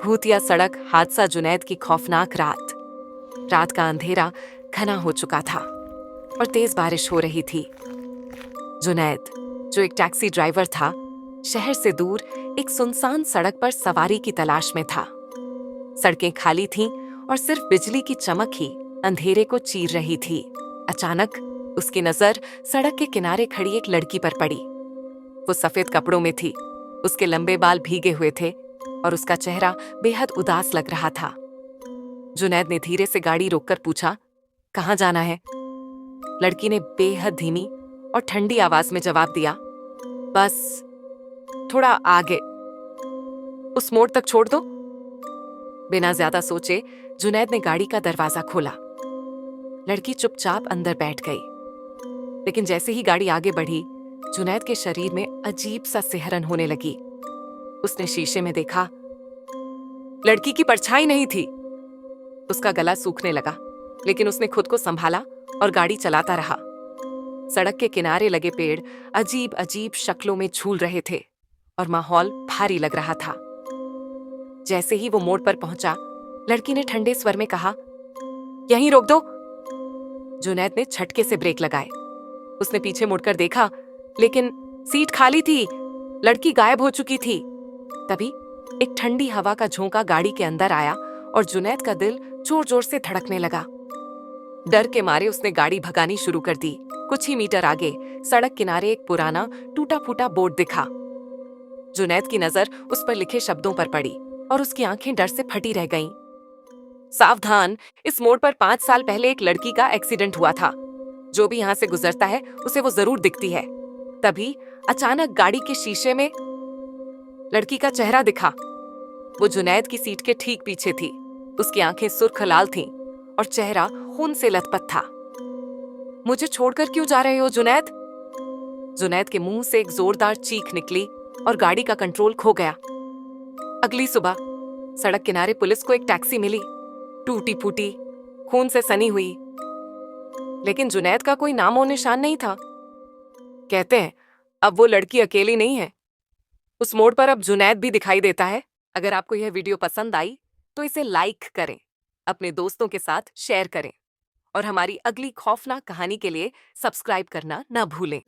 भूतिया सड़क हादसा जुनैद की खौफनाक रात। रात का अंधेरा घना हो चुका था और तेज बारिश हो रही थी। जुनैद, जो एक टैक्सी ड्राइवर था, शहर से दूर एक सुनसान सड़क पर सवारी की तलाश में था। सड़कें खाली थीं और सिर्फ बिजली की चमक ही अंधेरे को चीर रही थी। अचानक उसकी नजर सड़क के किनारे खड़ी एक लड़की पर पड़ी। वो सफेद कपड़ों में थी, उसके लंबे बाल भीगे हुए थे और उसका चेहरा बेहद उदास लग रहा था। जुनैद ने धीरे से गाड़ी रोककर पूछा, कहाँ जाना है? लड़की ने बेहद धीमी और ठंडी आवाज में जवाब दिया, बस थोड़ा आगे, उस मोड़ तक छोड़ दो। बिना ज्यादा सोचे जुनैद ने गाड़ी का दरवाजा खोला। लड़की चुपचाप अंदर बैठ गई। लेकिन जैसे ही गाड़ी आगे बढ़ी, जुनैद के शरीर में अजीब सा सिहरन होने लगी। उसने शीशे में देखा, लड़की की परछाई नहीं थी। उसका गला सूखने लगा, लेकिन उसने खुद को संभाला और गाड़ी चलाता रहा। सड़क के किनारे लगे पेड़ अजीब अजीब शक्लों में झूल रहे थे और माहौल भारी लग रहा था। जैसे ही वो मोड़ पर पहुंचा, लड़की ने ठंडे स्वर में कहा, यहीं रोक दो। जुनैद ने झटके से ब्रेक लगाए। उसने पीछे मुड़कर देखा, लेकिन सीट खाली थी। लड़की गायब हो चुकी थी। तभी एक ठंडी हवा का झोंका गाड़ी के अंदर आया और जुनैद का दिल जोर जोर से धड़कने लगा। डर के मारे उसने गाड़ी भगानी शुरू कर दी। कुछ ही मीटर आगे सड़क किनारे एक पुराना टूटा फूटा बोर्ड दिखा। जुनैद की नजर उस पर लिखे शब्दों पर पड़ी और उसकी आंखें डर से फटी रह गईं। सावधान, इस मोड़ पर 5 साल पहले एक लड़की का एक्सीडेंट हुआ था। जो भी यहाँ से गुजरता है उसे वो जरूर दिखती है। तभी अचानक गाड़ी के शीशे में लड़की का चेहरा दिखा। वो जुनैद की सीट के ठीक पीछे थी। उसकी आंखें सुर्ख लाल थीं और चेहरा खून से लथपथ था। मुझे छोड़कर क्यों जा रहे हो जुनैद? जुनैद के मुंह से एक जोरदार चीख निकली और गाड़ी का कंट्रोल खो गया। अगली सुबह सड़क किनारे पुलिस को एक टैक्सी मिली, टूटी फूटी, खून से सनी हुई। लेकिन जुनैद का कोई नामो निशान नहीं था। कहते हैं अब वो लड़की अकेली नहीं है। उस मोड़ पर अब जुनैद भी दिखाई देता है। अगर आपको यह वीडियो पसंद आई तो इसे लाइक करें, अपने दोस्तों के साथ शेयर करें और हमारी अगली खौफनाक कहानी के लिए सब्सक्राइब करना ना भूलें।